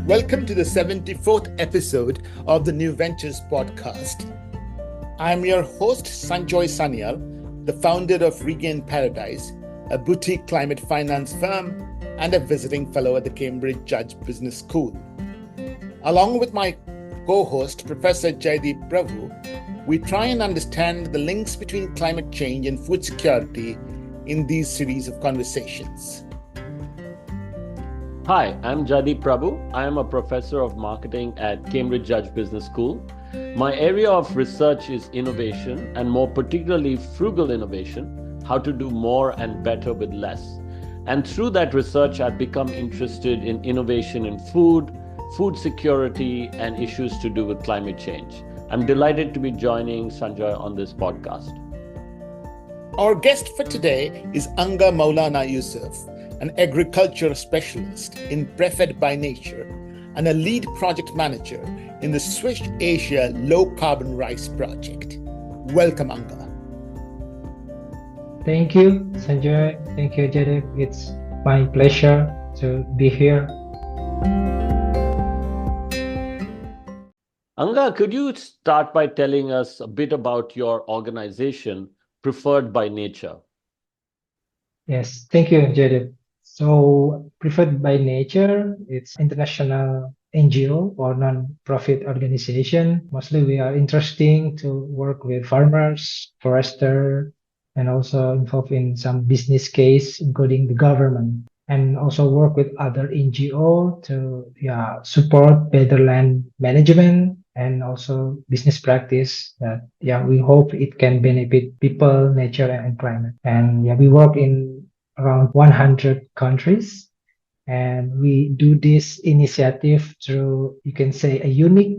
Welcome to the 74th episode of the New Ventures podcast. I'm your host, Sanjoy Sanyal, the founder of Regain Paradise, a boutique climate finance firm and a visiting fellow at the Cambridge Judge Business School. Along with my co-host, Professor Jaideep Prabhu, we try and understand the links between climate change and food security in these series of conversations. Hi, I'm Jaideep Prabhu. I am a professor of marketing at Cambridge Judge Business School. My area of research is innovation, and more particularly frugal innovation, how to do more and better with less. And through that research, I've become interested in innovation in food security, and issues to do with climate change. I'm delighted to be joining Sanjoy on this podcast. Our guest for today is Anga Maulana Yusuf, an agriculture specialist in Preferred by Nature and a lead project manager in the Swiss Asia Low Carbon Rice Project. Welcome, Anga. Thank you, Sanjoy. Thank you, Jaideep. It's my pleasure to be here. Anga, could you start by telling us a bit about your organization, Preferred by Nature? Yes, thank you, Jaideep. So, Preferred by Nature, it's international NGO or non-profit organization. Mostly we are interested to work with farmers, foresters, and also involved in some business case, including the government, and also work with other NGO to support better land management and also business practice that we hope it can benefit people, nature, and climate. And we work in around 100 countries, and we do this initiative through, you can say, a unique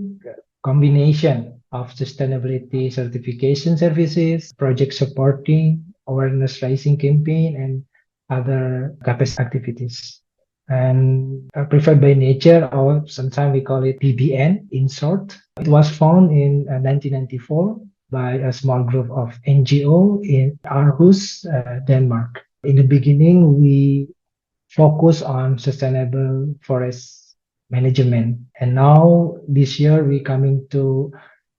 combination of sustainability certification services, project supporting, awareness raising campaign, and other capacity activities. And Preferred by Nature, or sometimes we call it PBN in short. It was founded in 1994 by a small group of NGO in Aarhus, Denmark. In the beginning, we focus on sustainable forest management. And now this year, we're coming to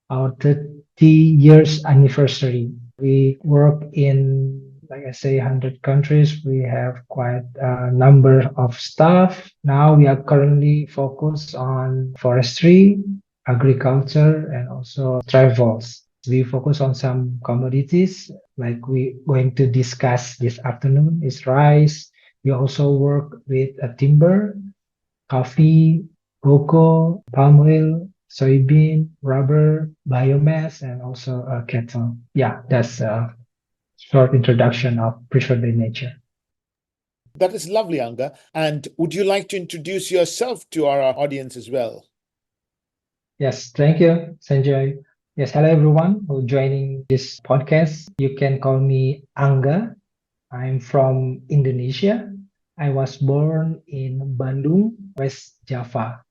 our 30 years anniversary. We work in, like I say, 100 countries. We have quite a number of staff. Now we are currently focused on forestry, agriculture, and also travels. We focus on some commodities like we're going to discuss this afternoon is rice. We also work with timber, coffee, cocoa, palm oil, soybean, rubber, biomass, and also cattle. Yeah, that's a short introduction of Preferred by Nature. That is lovely, Anga. And would you like to introduce yourself to our audience as well? Yes, thank you, Sanjoy. Yes, hello everyone who joining this podcast. You can call me Anga. I'm from Indonesia. I was born in Bandung, West Java.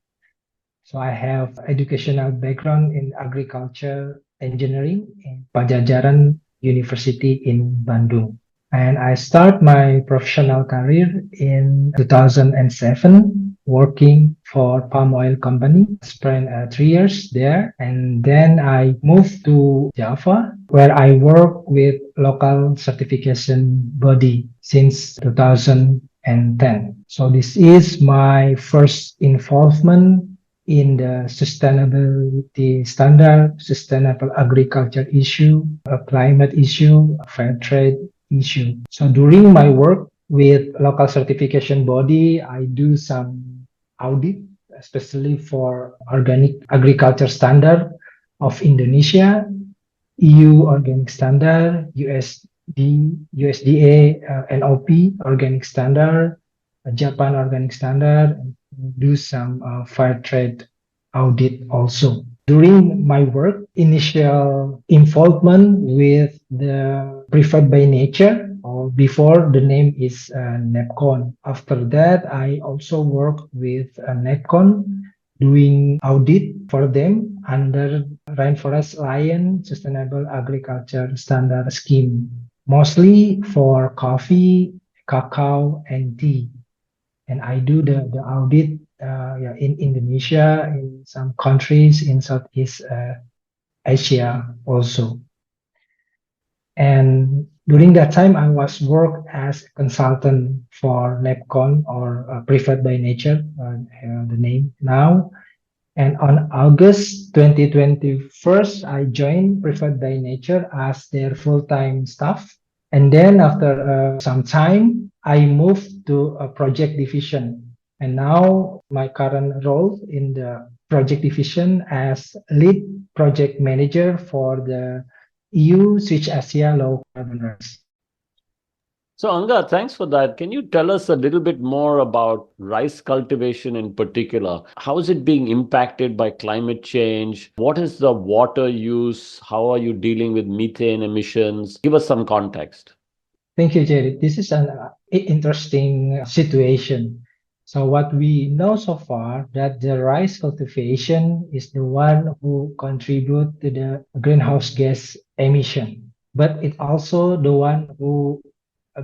So I have educational background in agriculture engineering in Pajajaran University in Bandung. And I start my professional career in 2007 working for palm oil company. Spent 3 years there, and then I moved to Java where I work with local certification body since 2010. So this is my first involvement in the sustainability standard, sustainable agriculture issue, a climate issue, a fair trade issue. So during my work with local certification body, I do some audit, especially for organic agriculture standard of Indonesia, EU organic standard, USDA NOP organic standard, Japan organic standard, and do some fair trade audit also. During my work, initial involvement with the Preferred by Nature, or before the name is NEPCON. After that, I also work with NEPCON doing audit for them under Rainforest Alliance Sustainable Agriculture Standard Scheme, mostly for coffee, cacao, and tea. And I do the audit in Indonesia, in some countries in Southeast Asia also. And during that time, I was worked as a consultant for NEPCON or Preferred by Nature, the name now. And on August 2021, I joined Preferred by Nature as their full-time staff. And then after some time, I moved to a project division. And now my current role in the project division as lead project manager for the EU Switch Asia low carbon rice. So, Anga, thanks for that. Can you tell us a little bit more about rice cultivation in particular? How is it being impacted by climate change? What is the water use? How are you dealing with methane emissions? Give us some context. Thank you, Jerry. This is an interesting situation. So what we know so far that the rice cultivation is the one who contribute to the greenhouse gas emission, but it also the one who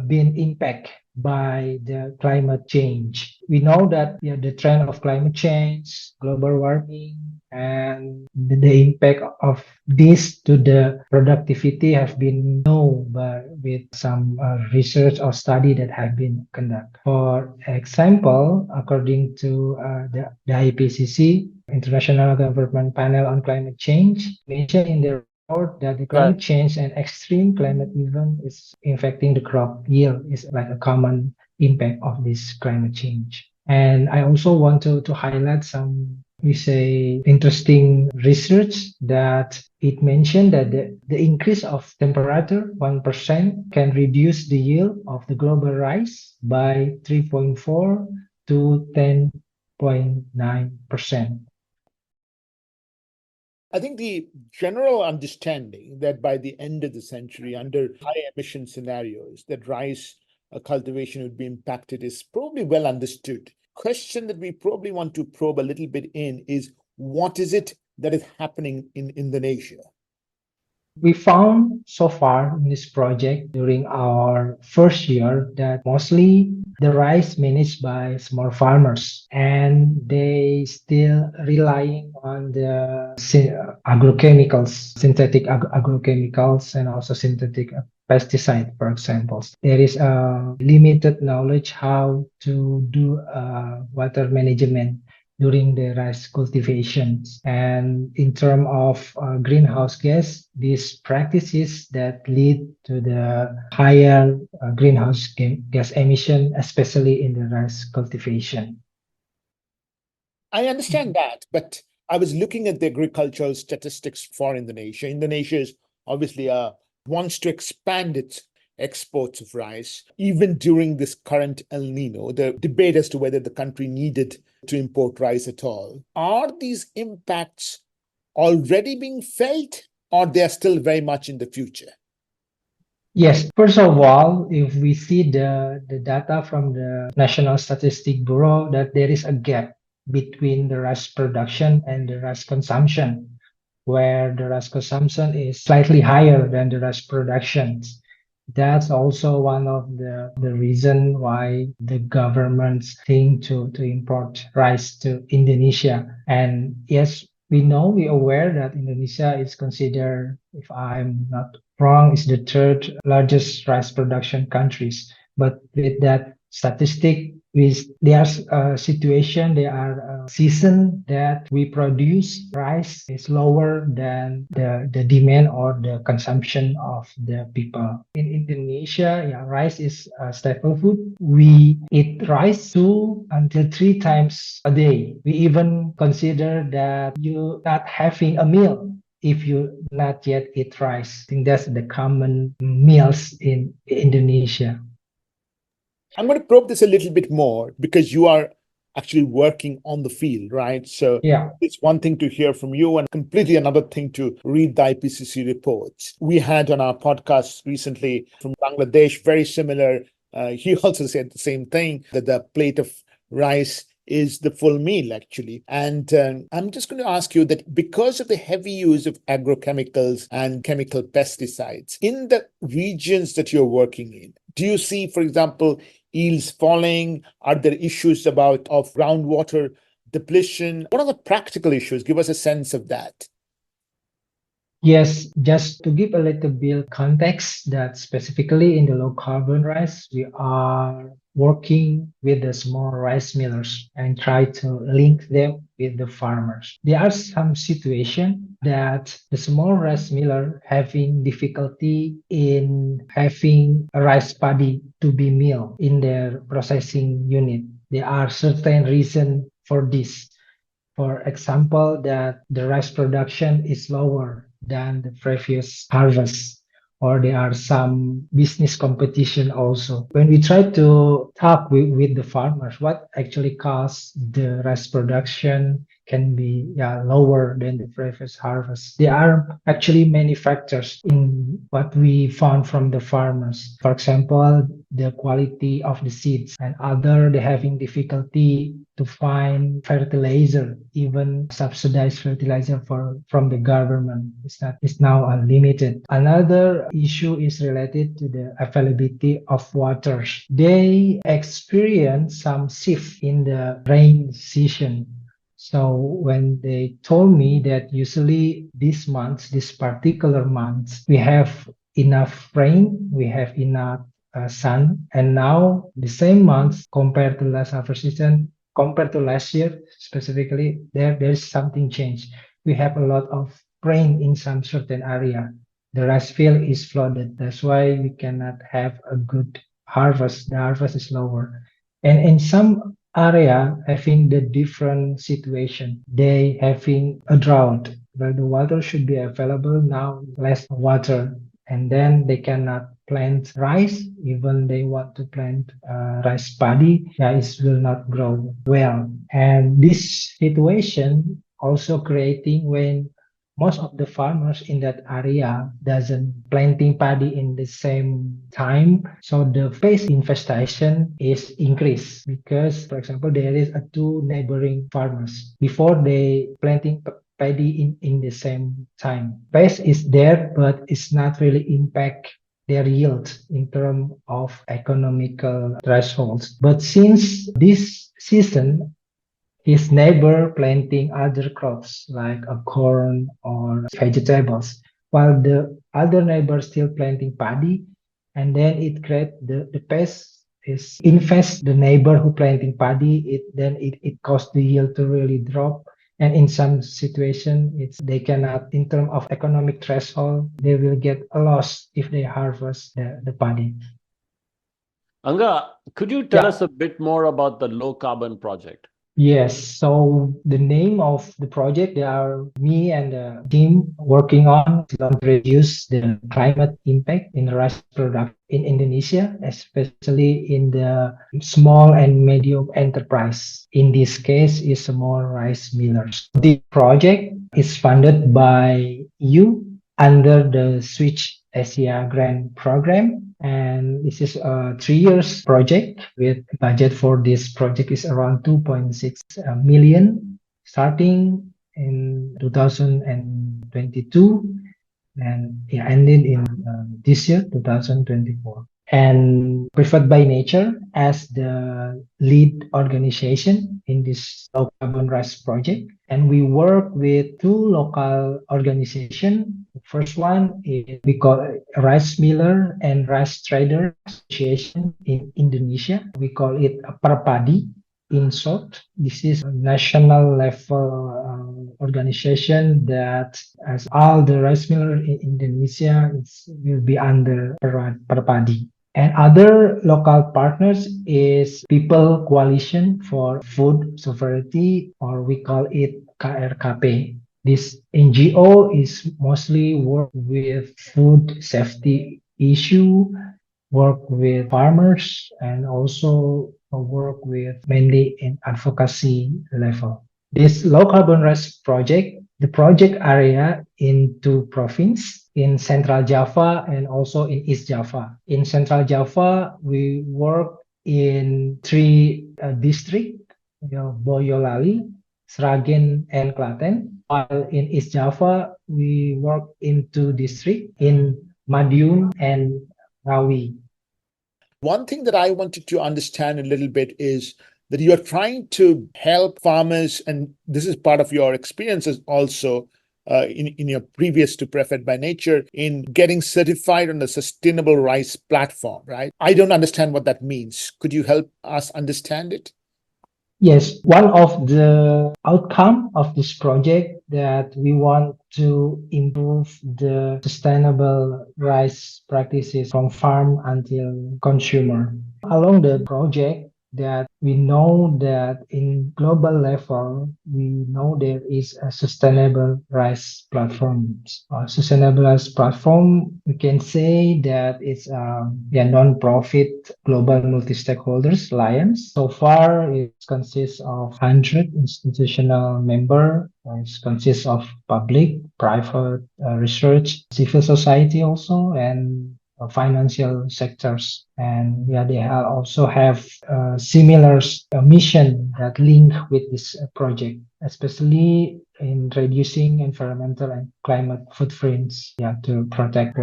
been impacted by the climate change. We know that the trend of climate change, global warming, and the impact of this to the productivity have been known by, with some research or study that have been conducted. For example, according to the IPCC, International Government Panel on Climate Change, mentioned in their report that the climate change and extreme climate event is affecting the crop yield is like a common impact of this climate change. And I also want to highlight some, we say, interesting research that it mentioned that the increase of temperature 1% can reduce the yield of the global rice by 3.4 to 10.9%. I think the general understanding that by the end of the century, under high emission scenarios, that rice cultivation would be impacted is probably well understood. Question that we probably want to probe a little bit in is what is it that is happening in Indonesia? We found so far in this project during our first year that mostly the rice managed by small farmers and they still relying on the agrochemicals, synthetic agrochemicals and also synthetic pesticide, for example. There is a limited knowledge how to do water management during the rice cultivations. And in terms of greenhouse gas, these practices that lead to the higher greenhouse gas emission, especially in the rice cultivation. I understand that, but I was looking at the agricultural statistics for Indonesia. Indonesia is obviously wants to expand its exports of rice, even during this current El Nino, the debate as to whether the country needed to import rice at all. Are these impacts already being felt, or they are still very much in the future? Yes, first of all, if we see the data from the National Statistic Bureau, that there is a gap between the rice production and the rice consumption, where the rice consumption is slightly higher than the rice production. That's also one of the reason why the governments think to import rice to Indonesia. And yes, we're aware that Indonesia is considered, if I'm not wrong, is the third largest rice production countries. But with that statistic, there's a situation, there are a season that we produce rice is lower than the demand or the consumption of the people. In Indonesia, rice is a staple food. We eat rice 2 until 3 times a day. We even consider that you're not having a meal if you not yet eat rice. I think that's the common meals in Indonesia. I'm going to probe this a little bit more because you are actually working on the field, right? So it's one thing to hear from you and completely another thing to read the IPCC reports. We had on our podcast recently from Bangladesh, very similar. He also said the same thing, that the plate of rice is the full meal, actually. And I'm just going to ask you that because of the heavy use of agrochemicals and chemical pesticides in the regions that you're working in, do you see, for example, yields falling? Are there issues of groundwater depletion? What are the practical issues? Give us a sense of that. Yes, just to give a little bit context that specifically in the low carbon rice, we are working with the small rice millers and try to link them with the farmers. There are some situations that the small rice miller having difficulty in having a rice paddy to be milled in their processing unit. There are certain reasons for this. For example, that the rice production is lower than the previous harvest, or there are some business competition also. When we try to talk with the farmers, what actually caused the rice production can be lower than the previous harvest. There are actually many factors in what we found from the farmers. For example, the quality of the seeds, and other they having difficulty to find fertilizer, even subsidized fertilizer from the government. It's now unlimited. Another issue is related to the availability of water. They experience some shift in the rain season. So when they told me that usually this particular month, we have enough rain, we have enough sun, and now the same month compared to last harvest season, compared to last year specifically, there's something changed. We have a lot of rain in some certain area. The rice field is flooded. That's why we cannot have a good harvest. The harvest is lower. And in some area having the different situation, they having a drought where the water should be available, now less water, and then they cannot plant rice. Even they want to plant rice paddy, it will not grow well. And this situation also creating when most of the farmers in that area doesn't planting paddy in the same time, so the pest infestation is increased because, for example, there is a two neighboring farmers before they planting paddy in the same time. Pest is there, but it's not really impact their yield in terms of economical thresholds. But since this season, his neighbor planting other crops like a corn or vegetables, while the other neighbor still planting paddy, and then it create the pest is infest the neighbor who planting paddy. It caused the yield to really drop. And in some situation, they cannot, in terms of economic threshold, they will get a loss if they harvest the paddy. Anga, could you tell us a bit more about the low carbon project? Yes, so the name of the project, they are me and the team working on to reduce the climate impact in rice production in Indonesia, especially in the small and medium enterprise. In this case, is small rice millers. The project is funded by EU under the Switch Asia Grant Program. And this is a 3 years project with budget for this project is around 2.6 million starting in 2022 and ended in this year 2024. And Preferred by Nature as the lead organization in this low carbon rice project. And we work with two local organizations. The first one is we call it Rice Miller and Rice Trader Association in Indonesia. We call it a PERPADI in short. This is a national level organization that as all the rice miller in Indonesia will be under PERPADI. And other local partners is People Coalition for Food Sovereignty, or we call it KRKP. This NGO is mostly work with food safety issue, work with farmers, and also work with mainly in advocacy level. This low carbon rice project, the project area in two provinces, in Central Java and also in East Java. In Central Java, we work in three districts, Boyolali, Sragen, and Klaten. While in East Java, we work in two districts, in Madiun and Rawi. One thing that I wanted to understand a little bit is that you are trying to help farmers, and this is part of your experiences also in your previous to Prefed by Nature, in getting certified on the sustainable rice platform, right? I don't understand what that means. Could you help us understand it? Yes, one of the outcome of this project that we want to improve the sustainable rice practices from farm until consumer. Along the project that we know that in global level, we know there is a sustainable rice platform. Sustainable rice platform, we can say that it's a non-profit global multi-stakeholders alliance. So far, it consists of 100 institutional members. It consists of public, private, research, civil society also, and financial sectors. And yeah, they also have similar mission that link with this project, especially in reducing environmental and climate footprints, yeah, to protect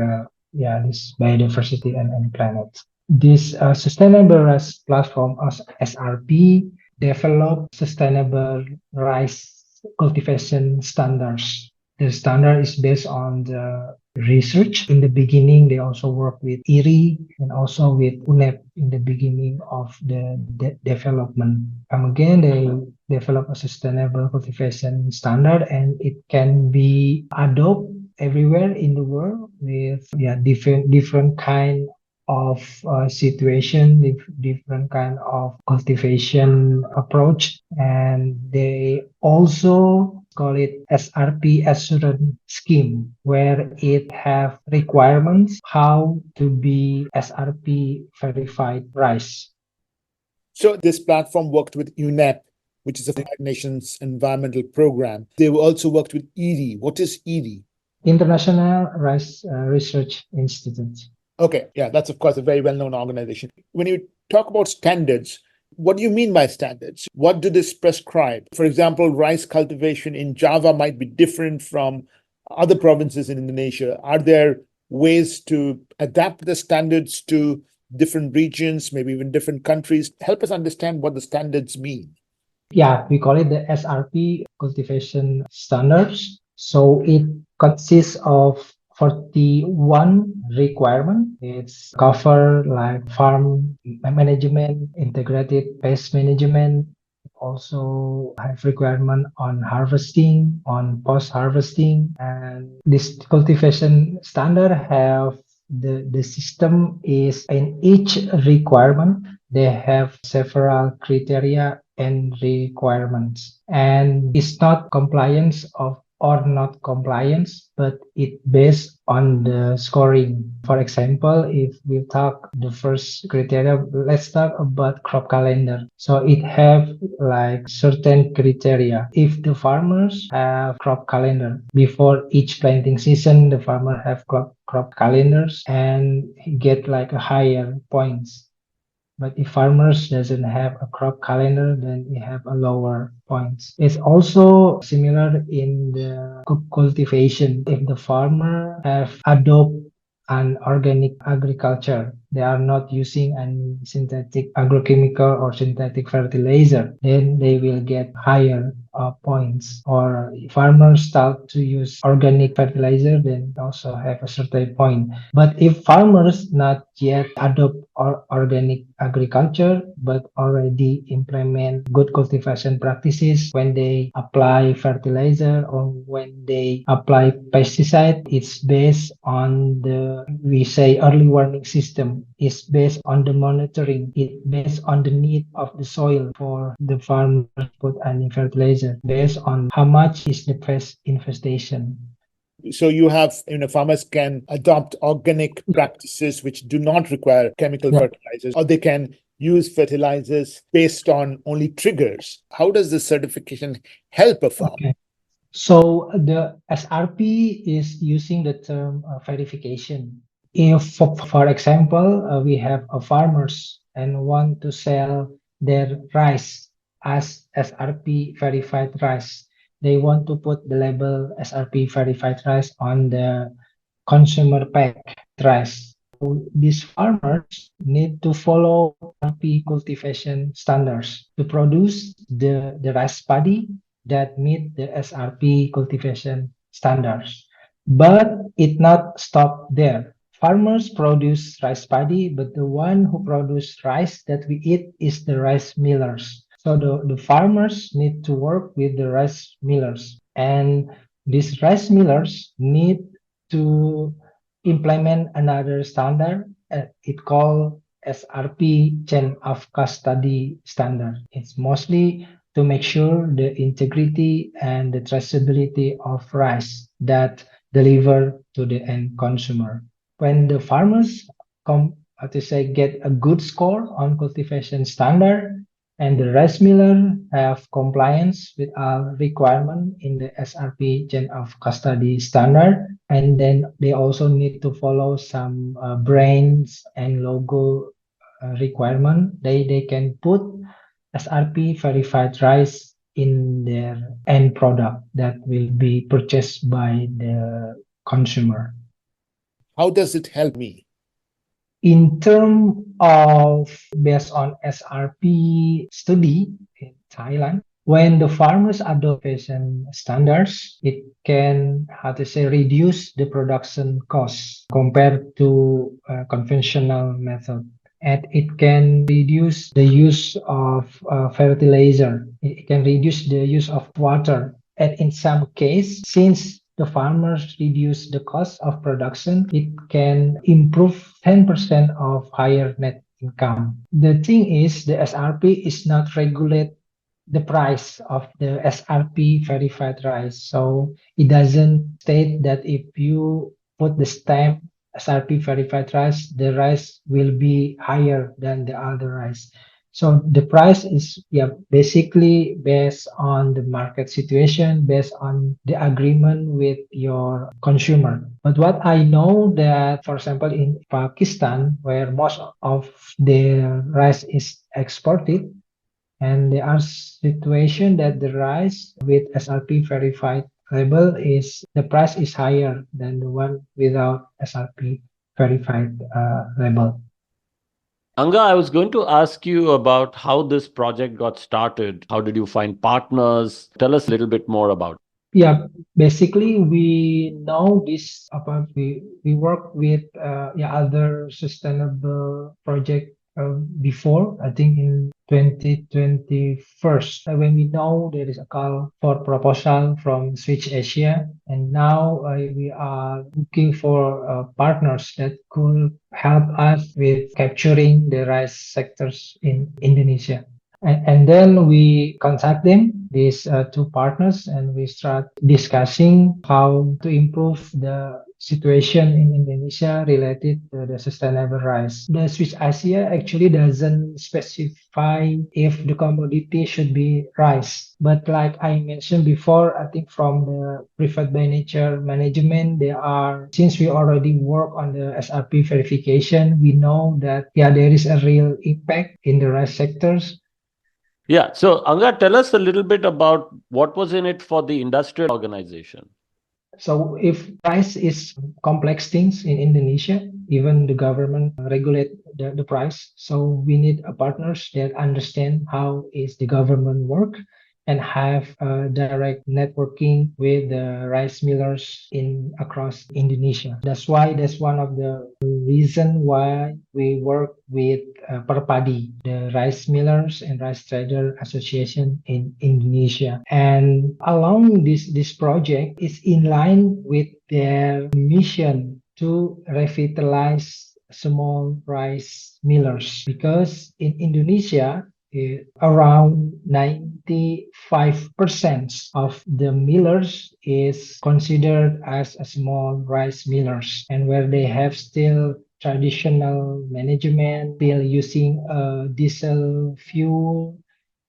this biodiversity and planet. This sustainable rice platform as SRP develop sustainable rice cultivation standards. The standard is based on the research. In the beginning, they also work with IRI and also with UNEP in the beginning of the development. Again, they develop a sustainable cultivation standard, and it can be adopted everywhere in the world with different kind of situation, different kind of cultivation approach, and they also call it SRP assurance scheme, where it have requirements how to be SRP verified rice. So this platform worked with UNEP, which is the United Nations Environmental Program. They also worked with ERI. What is ERI? International Rice Research Institute. Okay, yeah, that's of course a very well-known organization. When you talk about standards, what do you mean by standards? What do this prescribe? For example, rice cultivation in Java might be different from other provinces in Indonesia. Are there ways to adapt the standards to different regions, maybe even different countries? Help us understand what the standards mean. Yeah, we call it the SRP cultivation standards. So it consists of 41 requirement. It's cover like farm management, integrated pest management, also have requirement on harvesting, on post harvesting, and this cultivation standard have the system is in each requirement they have several criteria and requirements, and it's not compliance of or not compliance, but it based on the scoring. For example, if we talk the first criteria, let's talk about crop calendar. So it have like certain criteria. If the farmers have crop calendar before each planting season, the farmer have crop calendars and get like a higher points. But if farmers doesn't have a crop calendar, then they have a lower points. It's also similar in the cultivation. If the farmer have adopt an organic agriculture, they are not using any synthetic agrochemical or synthetic fertilizer, then they will get higher points. Or if farmers start to use organic fertilizer, then also have a certain point. But if farmers not yet adopt organic agriculture, but already implement good cultivation practices when they apply fertilizer or when they apply pesticide, it's based on the, we say, early warning system. It's based on the monitoring. It's based on the need of the soil for the farmer to put any fertilizer, based on how much is the pest infestation. So you have, farmers can adopt organic practices which do not require chemical fertilizers, or they can use fertilizers based on only triggers. How does this certification help a farmer? Okay. So the SRP is using the term verification. If, for example, we have a farmers and want to sell their rice as SRP verified rice, they want to put the label SRP verified rice on the consumer pack rice. these farmers need to follow SRP cultivation standards to produce the rice paddy that meet the SRP cultivation standards. But it not stop there. Farmers produce rice paddy, but the one who produce rice that we eat is the rice millers. So the farmers need to work with the rice millers, and these rice millers need to implement another standard. It called SRP chain of custody standard. It's mostly to make sure the integrity and the traceability of rice that deliver to the end consumer. When the farmers come to say get a good score on cultivation standard, and the rice miller have compliance with all requirement in the SRP chain of custody standard, and then they also need to follow some brands and logo requirement. They can put SRP verified rice in their end product that will be purchased by the consumer. How does it help me? In terms of based on SRP study in Thailand, when the farmers adopt fashion standards, it can, how to say, reduce the production costs compared to conventional method. And it can reduce the use of fertilizer. It can reduce the use of water. And in some case, since the farmers reduce the cost of production, it can improve 10% of higher net income. The thing is, the SRP is not regulate the price of the SRP verified rice. So it doesn't state that if you put the stamp SRP verified rice, the rice will be higher than the other rice. So the price is basically based on the market situation, based on the agreement with your consumer. But what I know that, for example, in Pakistan, where most of the rice is exported, and there are situations that the rice with SRP verified label is the price is higher than the one without SRP verified label. Anga, I was going to ask you about how this project got started. How did you find partners? Tell us a little bit more about it. Yeah, basically we know this about we work with other sustainable project before. I think in 2021, when we know there is a call for proposal from Switch Asia, and now we are looking for partners that could help us with capturing the rice sectors in Indonesia. And then we contact them, these two partners, and we start discussing how to improve the situation in Indonesia related to the sustainable rice. The Swiss Asia actually doesn't specify if the commodity should be rice. But like I mentioned before, I think from the preferred by nature management, since we already work on the SRP verification, we know that there is a real impact in the rice sectors. Yeah. So, Anga, tell us a little bit about what was in it for the industrial organization. So if price is complex things in Indonesia, even the government regulate the price. So we need a partners that understand how is the government work and have direct networking with the rice millers in across Indonesia. That's one of the reason why we work with PERPADI, the Rice Millers and Rice Trader Association in Indonesia. And along this project is in line with their mission to revitalize small rice millers, because in Indonesia around 95% of the millers is considered as a small rice millers, and where they have still traditional management, still using diesel fuel,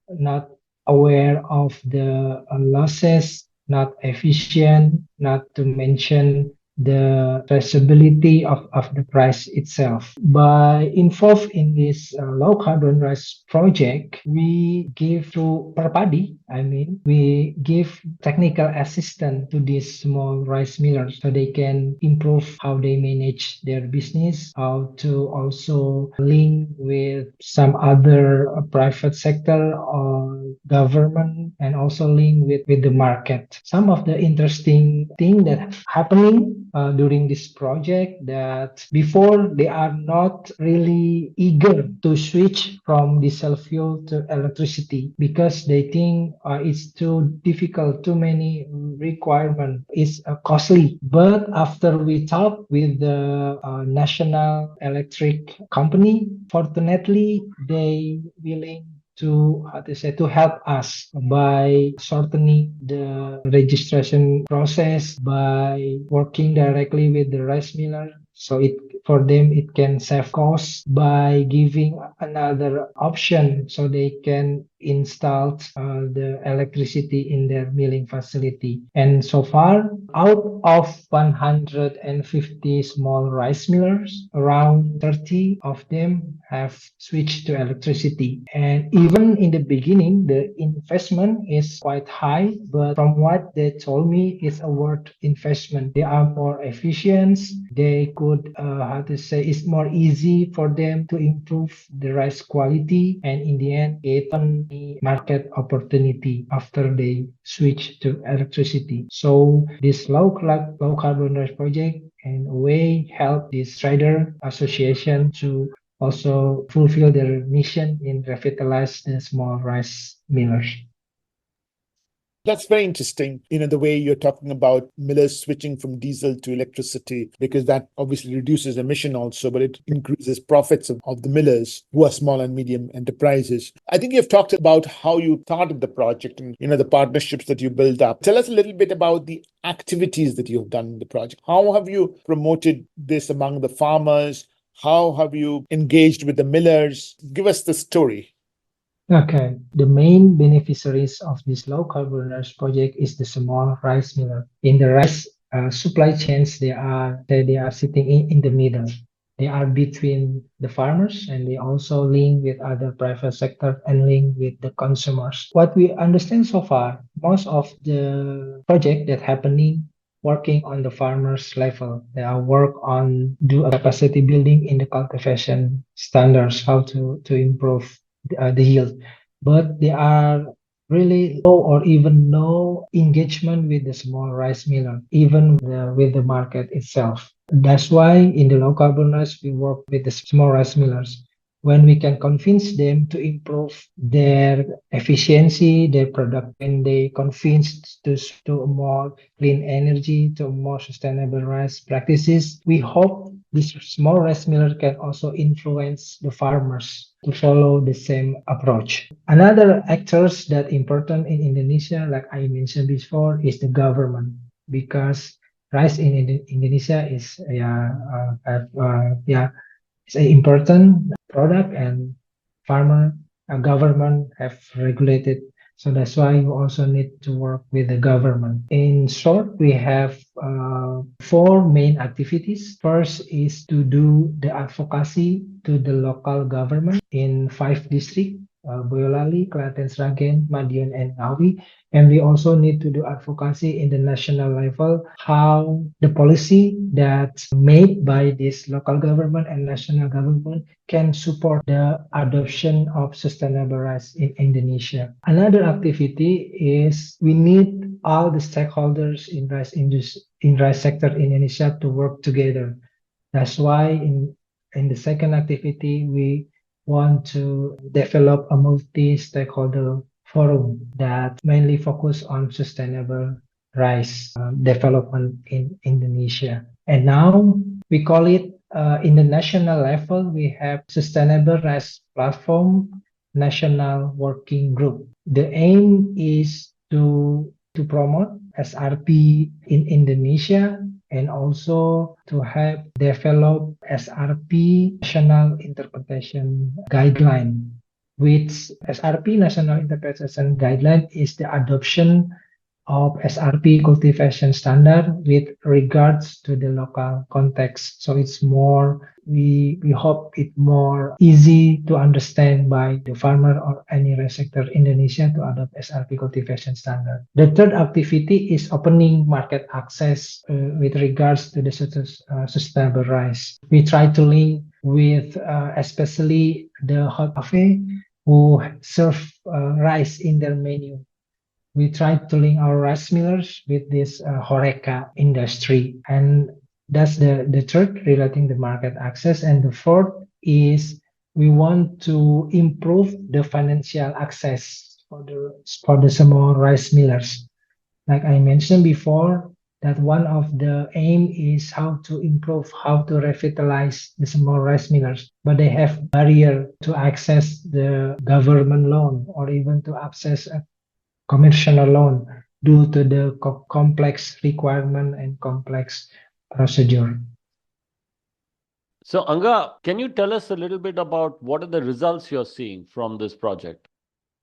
not aware of the losses, not efficient, not to mention the traceability of the price itself. By involved in this low carbon rice project, we give through PERPADI, we give technical assistance to these small rice millers so they can improve how they manage their business, how to also link with some other private sector or government, and also link with the market. Some of the interesting thing that happening during this project, that before they are not really eager to switch from diesel fuel to electricity because they think it's too difficult, too many requirement, it's costly. But after we talk with the national electric company, fortunately they willing to to help us by shortening the registration process, by working directly with the rice miller, so it for them it can save costs, by giving another option so they can install the electricity in their milling facility. And so far, out of 150 small rice millers, around 30 of them have switched to electricity. And even in the beginning, the investment is quite high, but from what they told me, it's a worth investment. They are more efficient. They could, it's more easy for them to improve the rice quality. And in the end, it opened the market opportunity after they switch to electricity. So this low carbon rice project in a way help this trader association to also fulfill their mission in revitalize the small rice millers. That's very interesting, the way you're talking about millers switching from diesel to electricity, because that obviously reduces emission also, but it increases profits of the millers who are small and medium enterprises. I think you've talked about how you started the project and, the partnerships that you built up. Tell us a little bit about the activities that you've done in the project. How have you promoted this among the farmers? How have you engaged with the millers? Give us the story. Okay, the main beneficiaries of this low carbon rice project is the small rice miller. In the rice supply chains, they are sitting in the middle. They are between the farmers, and they also link with other private sector and link with the consumers. What we understand so far, most of the project that happening working on the farmers level. They are work on do a capacity building in the cultivation standards, how to improve the yield. But they are really low or even no engagement with the small rice miller, even with the market itself. That's why in the low carbon rice, we work with the small rice millers. When we can convince them to improve their efficiency, their product, when they convinced to a more clean energy, to more sustainable rice practices, we hope this small rice miller can also influence the farmers to follow the same approach. Another actors that important in Indonesia, like I mentioned before, is the government, because rice in Indonesia is it's an important product, and farmer government have regulated. So that's why you also need to work with the government. In short, we have four main activities. First is to do the advocacy to the local government in 5 districts, Boyolali, Klaten, Sragen, Madiun, and Ngawi. And we also need to do advocacy in the national level, how the policy that's made by this local government and national government can support the adoption of sustainable rice in Indonesia. Another activity is we need all the stakeholders in rice sector in Indonesia to work together. That's why in the second activity, we want to develop a multi-stakeholder forum that mainly focus on sustainable rice development in Indonesia. And now we call it in the national level, we have Sustainable Rice Platform National Working Group. The aim is to promote SRP in Indonesia, and also to help develop SRP National Interpretation Guideline, which SRP National Interpretation Guideline is the adoption of SRP cultivation standard with regards to the local context. So it's more, we hope it more easy to understand by the farmer or any rice sector in Indonesia to adopt SRP cultivation standard. The third activity is opening market access with regards to the sustainable rice. We try to link with especially the hot cafe who serve rice in their menu. We try to link our rice millers with this Horeca industry. And that's the third relating the market access. And the fourth is we want to improve the financial access for the small rice millers. Like I mentioned before, that one of the aim is how to improve, how to revitalize the small rice millers, but they have barrier to access the government loan or even to access a commercial loan due to the complex requirement and complex procedure. So, Anga, can you tell us a little bit about what are the results you're seeing from this project?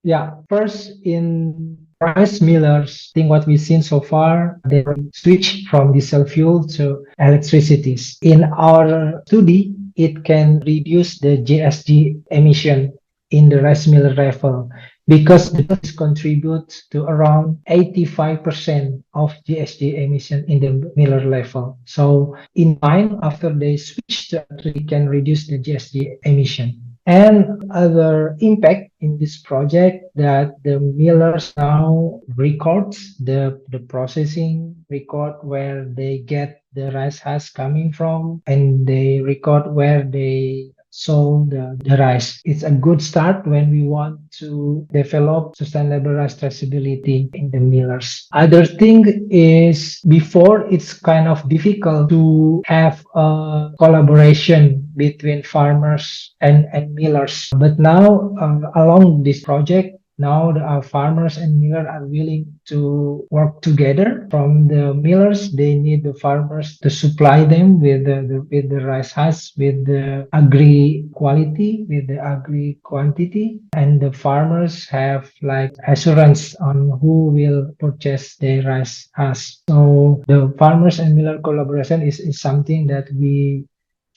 Yeah, first in rice millers, I think what we've seen so far, they switch from diesel fuel to electricity. In our study, it can reduce the GSG emission in the rice miller level because this contributes to around 85% of GSG emission in the miller level. So in time, after they switch to electric, can reduce the GSG emission. And other impact in this project that the millers now records the processing, record where they get the rice husk coming from, and they record where they sold the rice. It's a good start when we want to develop sustainable rice traceability in the millers. Other thing is before it's kind of difficult to have a collaboration between farmers and millers. But now along this project, now our farmers and millers are willing to work together. From the millers, they need the farmers to supply them with the rice husk, with the agri quality, with the agri quantity, and the farmers have like assurance on who will purchase the rice husk. So the farmers and miller collaboration is something that we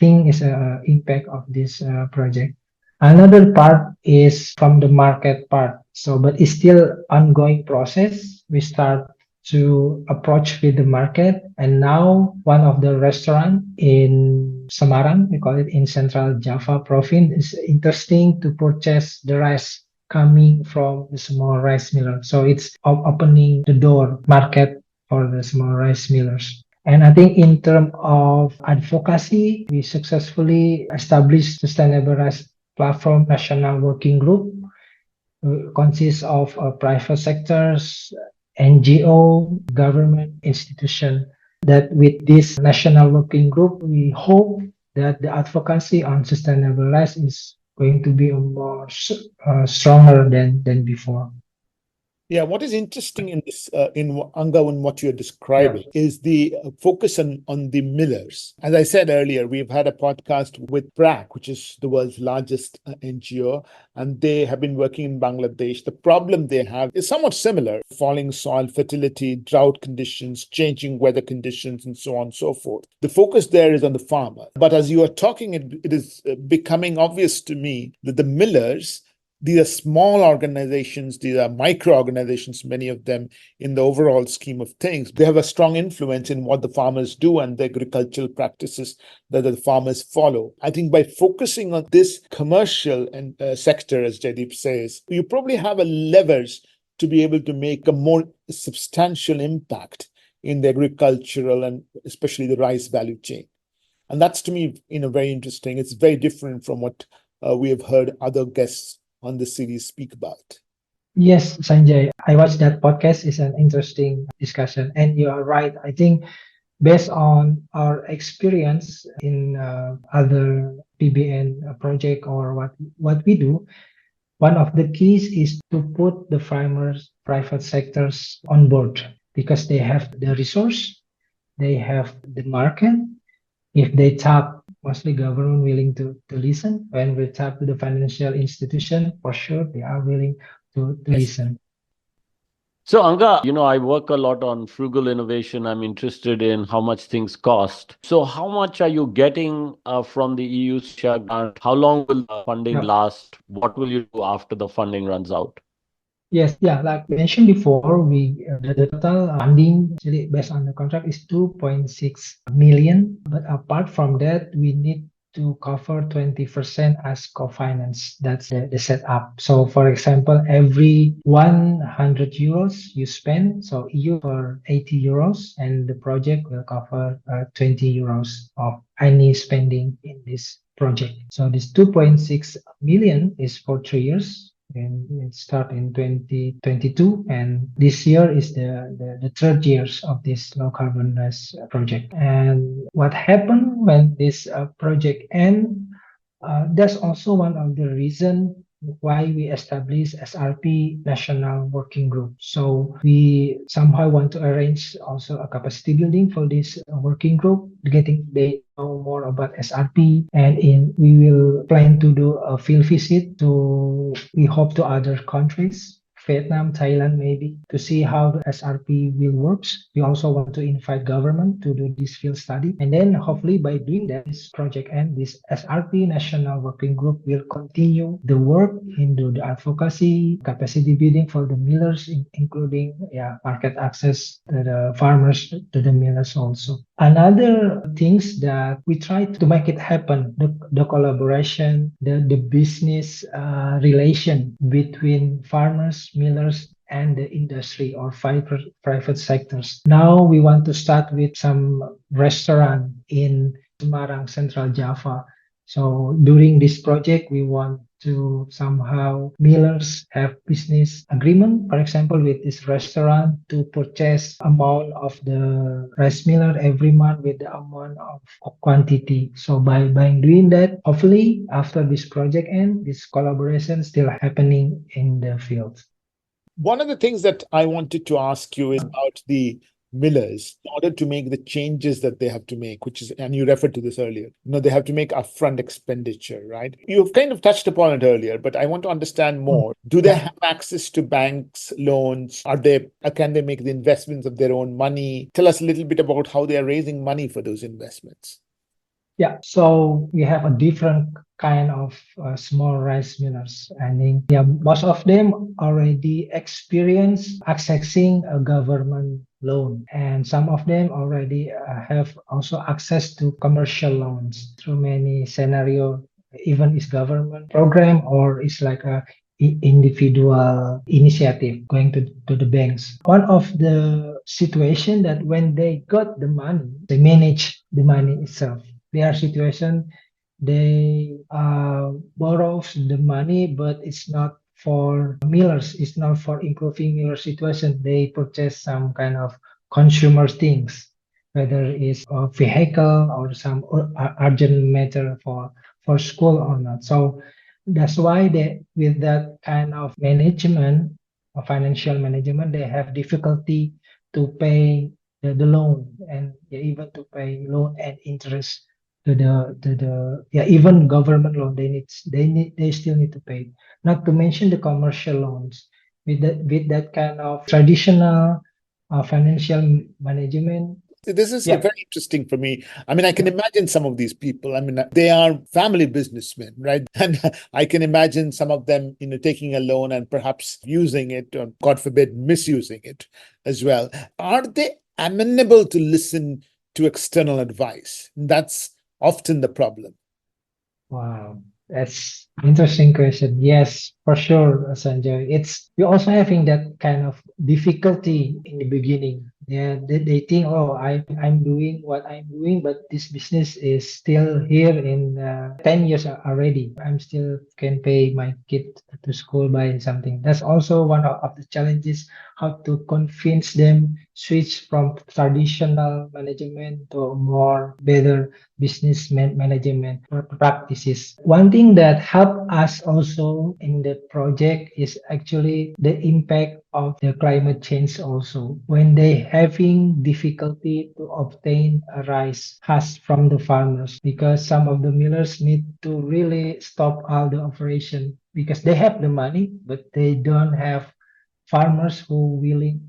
think is an impact of this project. Another part is from the market part. So, but it's still ongoing process. We start to approach with the market, and now one of the restaurant in Semarang, we call it in Central Java province, is interesting to purchase the rice coming from the small rice miller. So it's opening the door market for the small rice millers. And I think in terms of advocacy, we successfully established Sustainable Rice Platform National Working Group, consists of private sectors, NGO, government institution. That with this national working group, we hope that the advocacy on sustainable rice is going to be more stronger than before. Yeah, what is interesting in this, in Anga, and what you're describing is the focus on the millers. As I said earlier, we've had a podcast with BRAC, which is the world's largest NGO, and they have been working in Bangladesh. The problem they have is somewhat similar: falling soil fertility, drought conditions, changing weather conditions, and so on and so forth. The focus there is on the farmer. But as you are talking, it is becoming obvious to me that the millers, these are small organizations, these are micro-organizations, many of them, in the overall scheme of things. They have a strong influence in what the farmers do and the agricultural practices that the farmers follow. I think by focusing on this commercial and sector, as Jaideep says, you probably have a levers to be able to make a more substantial impact in the agricultural and especially the rice value chain. And that's, to me, very interesting. It's very different from what we have heard other guests on the series speak about. Yes, Sanjay, I watched that podcast. It's an interesting discussion. And you are right. I think based on our experience in other PBN project or what we do, one of the keys is to put the farmers, private sectors on board because they have the resource, they have the market. If they tap, mostly government willing to listen. When we tap to the financial institution, for sure they are willing to listen. So, Anga, I work a lot on frugal innovation. I'm interested in how much things cost. So, how much are you getting from the EU share grant? How long will the funding Yeah. last? What will you do after the funding runs out? Yes, yeah, like mentioned before, the total funding actually based on the contract is 2.6 million. But apart from that, we need to cover 20% as co-finance. That's the setup. So for example, every 100 euros you spend, so EU for 80 euros, and the project will cover 20 euros of any spending in this project. So this 2.6 million is for 3 years, and it start in 2022, and this year is the third years of this low carbon rice project. And what happened when this project end, that's also one of the reason why we established SRP National Working Group. So we somehow want to arrange also a capacity building for this working group, getting they know more about SRP, and we will plan to do a field visit to, we hope, to other countries, Vietnam, Thailand, maybe, to see how the SRP will works. We also want to invite government to do this field study. And then hopefully by doing that, this project and this SRP National Working Group will continue the work into the advocacy, capacity building for the millers, including market access to the farmers, to the millers also. Another things that we try to make it happen, the collaboration, the business relation between farmers, millers, and the industry or private sectors. Now we want to start with some restaurant in Semarang, Central Java. So during this project, we want to somehow millers have business agreement, for example, with this restaurant to purchase amount of the rice miller every month with the amount of quantity. So by doing that, hopefully after this project end, this collaboration still happening in the field. One of the things that I wanted to ask you is about the millers in order to make the changes that they have to make, which is, and you referred to this earlier, they have to make upfront expenditure, right? You've kind of touched upon it earlier, but I want to understand more. Do they have access to banks, loans? Can they make the investments of their own money? Tell us a little bit about how they are raising money for those investments. Yeah, so we have a different kind of small rice millers. I think most of them already experience accessing a government loan, and some of them already have also access to commercial loans through many scenario, even is government program or it's like a individual initiative going to the banks. One of the situation that when they got the money, they manage the money itself. Their situation, they borrows the money, but it's not for millers. It's not for improving miller situation. They purchase some kind of consumer things, whether it's a vehicle or some urgent matter for school or not. So that's why they, with that kind of management, financial management, they have difficulty to pay the loan, and even to pay loan and interest to the even government loan. They still need to pay, not to mention the commercial loans. With that kind of traditional financial management. This is very interesting for me. I mean, I can imagine some of these people. I mean, they are family businessmen, right? And I can imagine some of them, taking a loan and perhaps using it, or God forbid, misusing it as well. Are they amenable to listen to external advice? That's often the problem. Wow, that's interesting question. Yes, for sure, Sanjay. We're also having that kind of difficulty in the beginning. Yeah, they think, oh, I'm doing what I'm doing, but this business is still here in 10 years already. I'm still can pay my kid to school by something. That's also one of the challenges, how to convince them switch from traditional management to more better business management practices. One thing that helped us also in the project is actually the impact of the climate change also. When they having difficulty to obtain a rice husk from the farmers, because some of the millers need to really stop all the operation because they have the money, but they don't have farmers who willing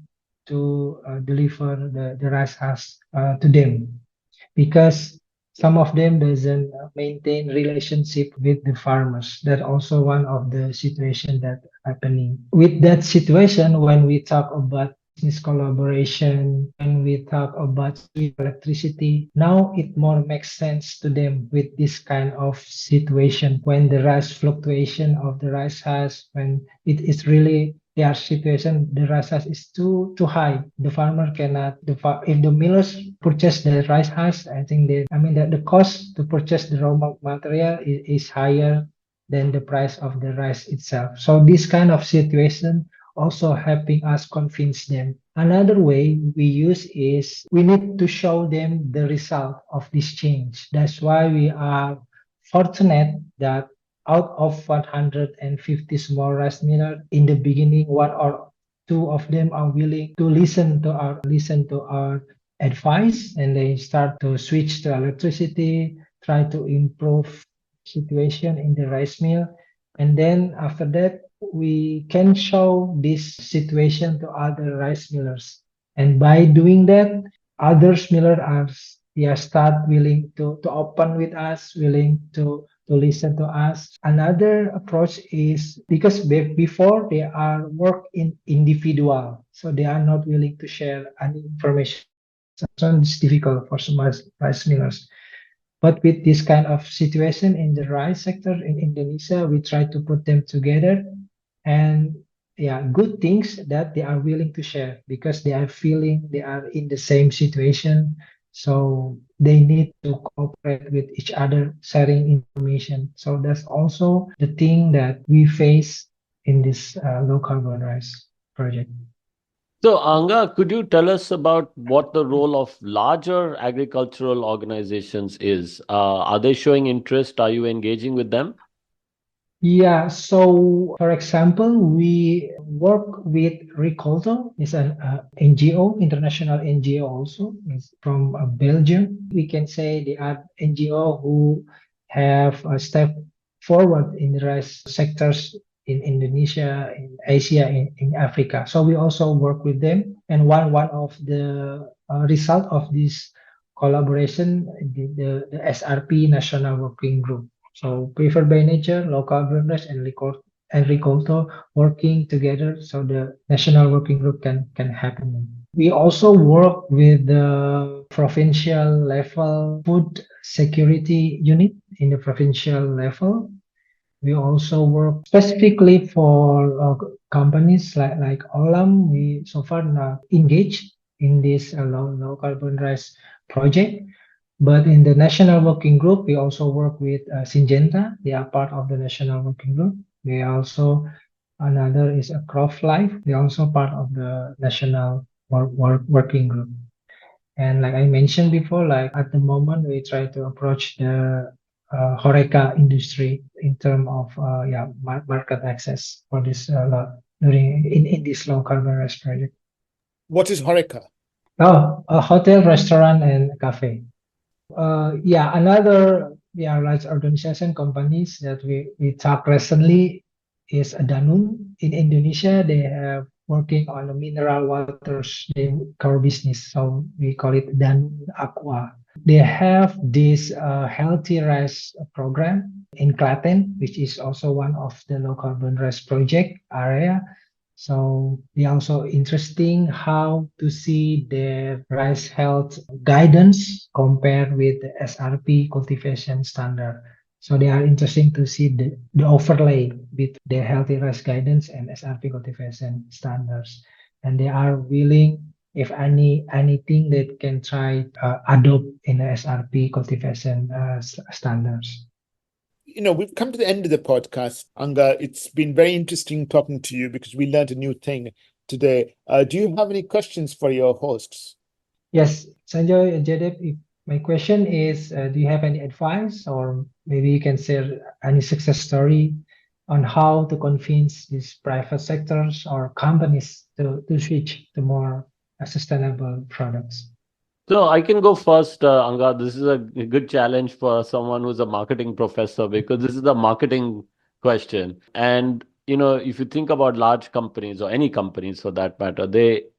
to deliver the rice husk to them, because some of them doesn't maintain relationship with the farmers. That also one of the situation that happening. With that situation, when we talk about business collaboration, when we talk about electricity, now it more makes sense to them with this kind of situation when the rice fluctuation of the rice has, when it is really their situation, the rice husk is too high. The farmer cannot. If the millers purchase the rice husk, I think that the cost to purchase the raw material is higher than the price of the rice itself. So this kind of situation also helping us convince them. Another way we use is we need to show them the result of this change. That's why we are fortunate that out of 150 small rice millers, in the beginning, one or two of them are willing to listen to our advice, and they start to switch to electricity, try to improve situation in the rice mill. And then after that, we can show this situation to other rice millers. And by doing that, other millers are start willing to open with us, willing to listen to us. Another approach is because before they are work in individual, so they are not willing to share any information. So it's difficult for some rice millers. But with this kind of situation in the rice sector in Indonesia, we try to put them together, and good things that they are willing to share because they are feeling they are in the same situation. So they need to cooperate with each other, sharing information. So that's also the thing that we face in this low carbon rice project. So, Anga, could you tell us about what the role of larger agricultural organizations is? Are they showing interest? Are you engaging with them? Yeah, so for example, we work with Ricolto. It's an NGO, international NGO also. It's from Belgium. We can say they are NGO who have a step forward in the rice sectors in Indonesia, in Asia, in Africa. So we also work with them. And one of the result of this collaboration, the SRP National Working Group. So preferred by nature, local branders, and Ricolto working together so the national working group can happen. We also work with the provincial level food security unit in the provincial level. We also work specifically for companies like Olam. We so far now engaged in this low carbon rice project. But in the national working group, we also work with Syngenta. They are part of the national working group. We also, another is a Crop Life. They are also part of the national working group. And like I mentioned before, like at the moment, we try to approach the Horeca industry in terms of market access for this during in this low carbon rice project. What is Horeca? Oh, a hotel, restaurant, and cafe. Another large organization companies that we talked recently is Danone in Indonesia. They have working on the mineral waters core business, so we call it Danone Aqua. They have this healthy rice program in Klaten, which is also one of the low carbon rice project area. So they also interesting how to see their rice health guidance compared with the SRP cultivation standard. So they are interesting to see the overlay with their healthy rice guidance and SRP cultivation standards. And they are willing, if anything that can try adopt in the SRP cultivation standards. We've come to the end of the podcast, Anga. It's been very interesting talking to you because we learned a new thing today. Do you have any questions for your hosts? Yes, Sanjoy and Jadep, my question is, do you have any advice, or maybe you can share any success story on how to convince these private sectors or companies to switch to more sustainable products? So I can go first, Anga. This is a good challenge for someone who's a marketing professor because this is a marketing question. And if you think about large companies or any companies for that matter,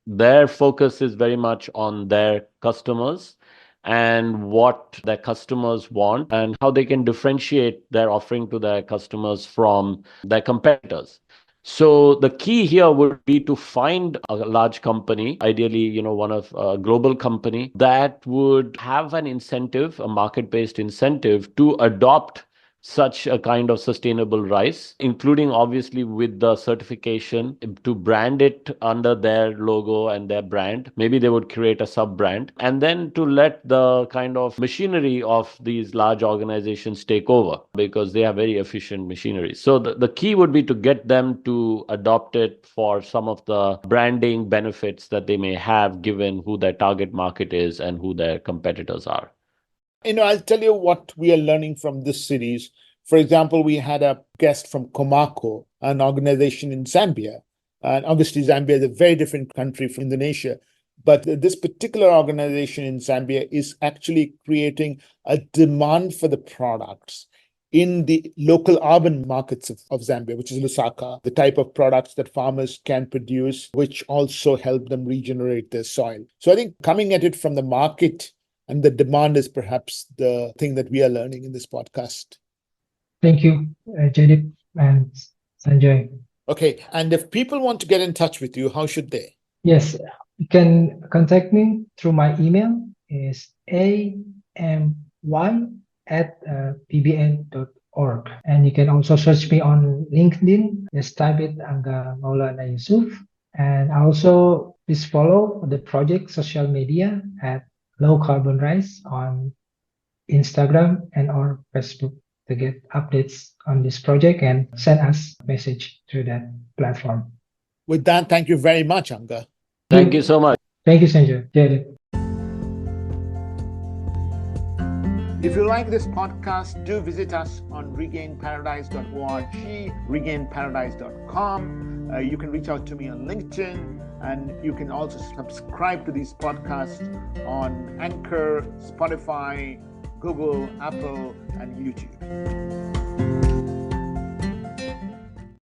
their focus is very much on their customers and what their customers want and how they can differentiate their offering to their customers from their competitors. So the key here would be to find a large company, ideally, one of a global company that would have an incentive, a market-based incentive to adopt such a kind of sustainable rice, including obviously with the certification to brand it under their logo and their brand. Maybe they would create a sub brand and then to let the kind of machinery of these large organizations take over because they have very efficient machinery. So the key would be to get them to adopt it for some of the branding benefits that they may have given who their target market is and who their competitors are. I'll tell you what we are learning from this series. For example, we had a guest from Komako, an organization in Zambia. And obviously, Zambia is a very different country from Indonesia. But this particular organization in Zambia is actually creating a demand for the products in the local urban markets of Zambia, which is Lusaka, the type of products that farmers can produce, which also help them regenerate their soil. So I think coming at it from the market and the demand is perhaps the thing that we are learning in this podcast. Thank you, Jaideep and Sanjoy. Okay. And if people want to get in touch with you, how should they? Yes, you can contact me through my email is amy@pbn.org. And you can also search me on LinkedIn. Just type it Angga Maulana Yusuf. And also please follow the project social media at Low Carbon Rice on Instagram and or Facebook to get updates on this project and send us a message through that platform. With that, thank you very much, Angga. Thank you so much. Thank you, Sanjoy. If you like this podcast, do visit us on regainparadise.org, regainparadise.com. You can reach out to me on LinkedIn, and you can also subscribe to these podcasts on Anchor, Spotify, Google, Apple, and YouTube.